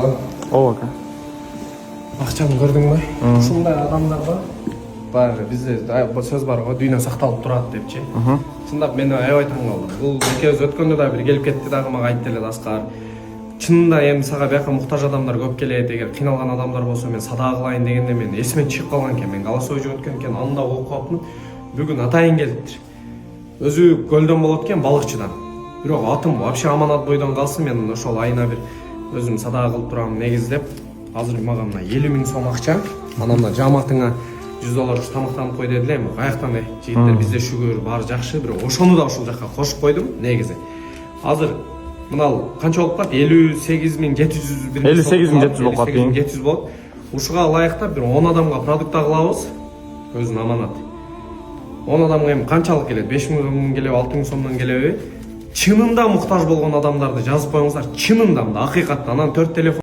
Ulan Ооба ака. акчаны көрдүңбү? Ушундай адамдар бар. Бизде сөз бар го, дүйнө сакталып турат депчи. Чындап мен аябай таң калдым. Бул экөөбүз өткөндө да бир келип кетти дагы мага айтты эле Аскар. Чынында эми сага бияка муктаж адамдар көп келет. Эгер кыйналган адамдар болсо мен садага кылайын дегенде мен эсимен чыгып калган экен. Мен голосовой жөнөткөн экен, анда окуп аптым. Бүгүн атайын келиптир. Өзү көлдөн болот экен, балыкчыдан. Бирок атым вообще аманат бойдон калсын, мен ошол айына бир өзүм садага кылып турам негиздеп. Азыр мага мына 50 000 сом акча. Анан мына жамаатыңа $100 ушу тамактанып кой дедиле. Эми каяктан жигиттер бизде шүгүр баары жакшы, бирок ошону да ушул жака кошуп койдум негизи. Азыр мынал канча болуп калат? 58.700 58.700 болуп калат. 58.700 болот. Ушуга ылайыктап бир 10 адамга продукт кылабыз. Өзүнүн аманаты. 10 адамга эми канчалык келет? 5.000 сомдон келеби, 6.000 сомдон келеби? Чынында муктаж болгон адамдарды жазып коюңуздар. Чынында, акыйкаттан. Анан 4 телефон